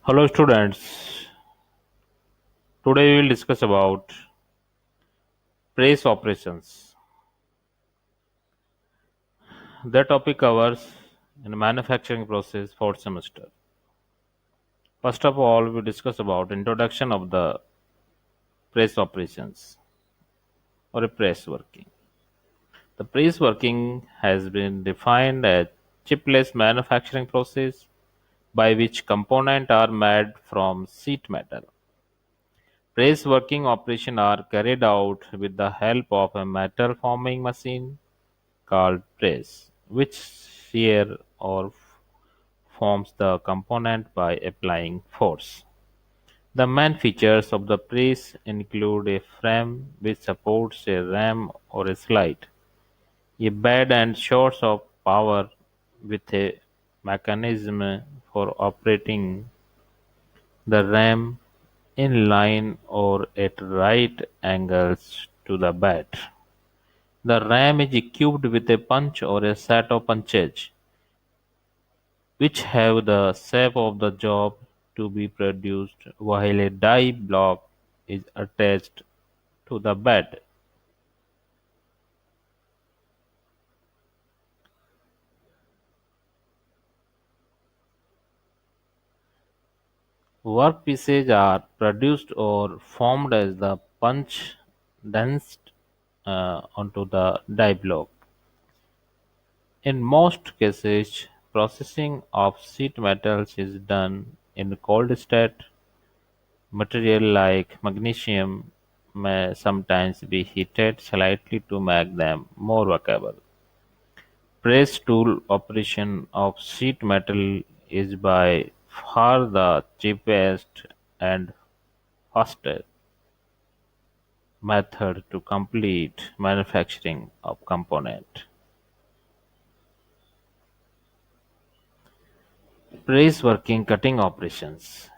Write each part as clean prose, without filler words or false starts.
Hello students, today we will discuss about press operations. The topic covers in manufacturing process 4th semester. First of all, we discuss about introduction of the press operations or a press working. The press working has been defined as chipless manufacturing process by which components are made from sheet metal. Press working operations are carried out with the help of a metal forming machine called press, which shear or forms the component by applying force. The main features of the press include a frame which supports a ram or a slide, a bed and source of power with a mechanism for operating the ram in line or at right angles to the bed. The ram is equipped with a punch or a set of punches which have the shape of the job to be produced while a die block is attached to the bed. Workpieces are produced or formed as the punch danced onto the die block. In most cases, processing of sheet metals is done in cold state. Material like magnesium may sometimes be heated slightly to make them more workable. Press tool operation of sheet metal is by far the cheapest and fastest method to complete manufacturing of component. Press working cutting operations.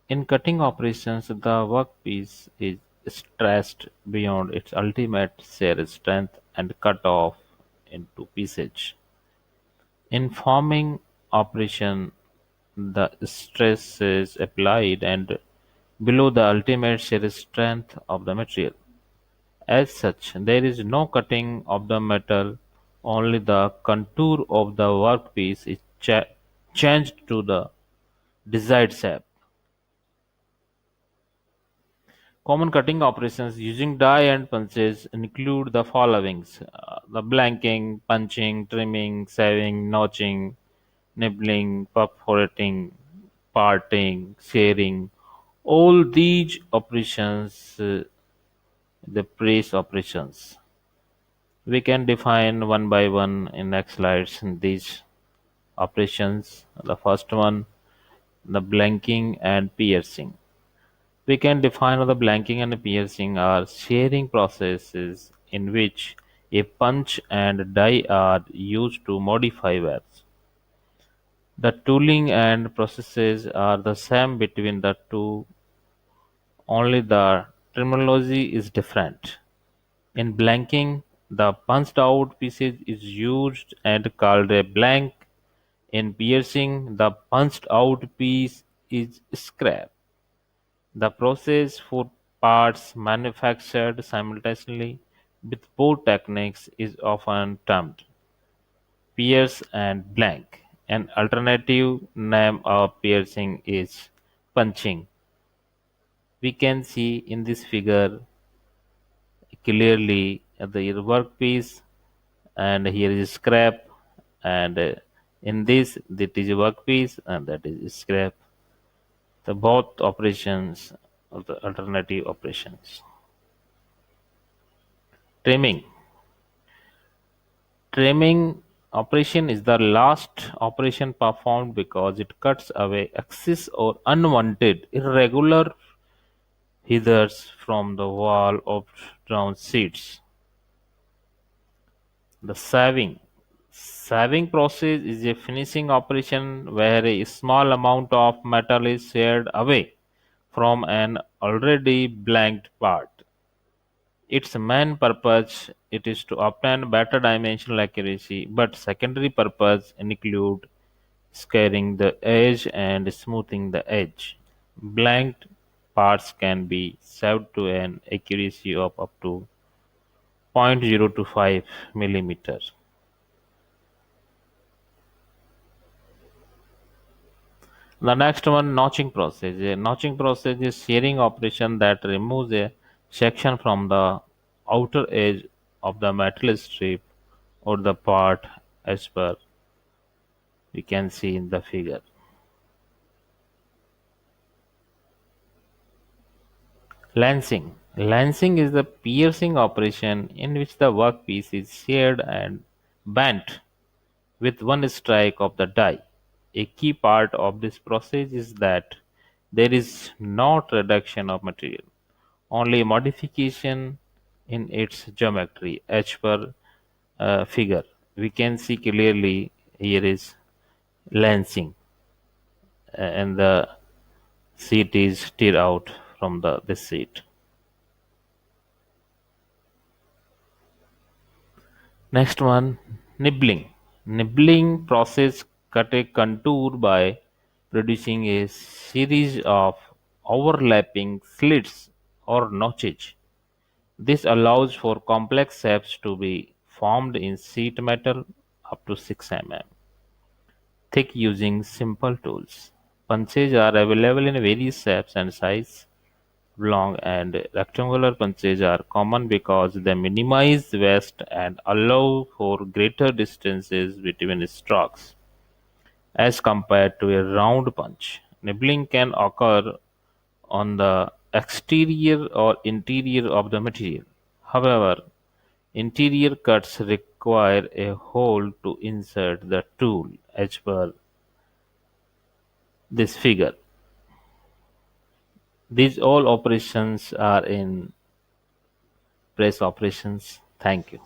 In cutting operations, the workpiece is stressed beyond its ultimate shear strength and cut off into pieces. In forming operation, the stress is applied and below the ultimate shear strength of the material. As such, there is no cutting of the metal, only the contour of the workpiece is changed to the desired shape. Common cutting operations using die and punches include the following: the blanking, punching, trimming, saving, notching, nibbling, perforating, parting, shearing. All these operations, the press operations. We can define one by one in next slides these operations. The first one, the blanking and piercing. We can define the blanking and piercing are shearing processes in which a punch and die are used to modify webs. The tooling and processes are the same between the two, only the terminology is different. In blanking, the punched out piece is used and called a blank. In piercing, the punched out piece is scrap. The process for parts manufactured simultaneously with both techniques is often termed pierce and blank. An alternative name of piercing is punching. We can see in this figure clearly the workpiece, and here is scrap, and in this that is a workpiece and that is scrap. The both operations of the alternative operations. Trimming. Trimming operation is the last operation performed because it cuts away excess or unwanted irregular heathers from the wall of drawn sheets. The saving. Saving process is a finishing operation where a small amount of metal is sheared away from an already blanked part. Its main purpose it is to obtain better dimensional accuracy, but secondary purpose include squaring the edge and smoothing the edge. Blanked parts can be saved to an accuracy of up to 0.025 millimeter. The next one, notching process. A notching process is shearing operation that removes a section from the outer edge of the metal strip or the part as per we can see in the figure. Lansing. Lancing is the piercing operation in which the workpiece is sheared and bent with one strike of the die. A key part of this process is that there is not reduction of material, only modification in its geometry as per figure. We can see clearly here is lancing and the seat is tear out from the this seat. Next one, nibbling. Nibbling process cut a contour by producing a series of overlapping slits or notches. This allows for complex shapes to be formed in sheet metal up to 6 mm thick using simple tools. Punches are available in various shapes and sizes. Long and rectangular punches are common because they minimize waste and allow for greater distances between strokes as compared to a round punch. Nibbling can occur on the exterior or interior of the material. However, interior cuts require a hole to insert the tool as per this figure. These all operations are in press operations. Thank you.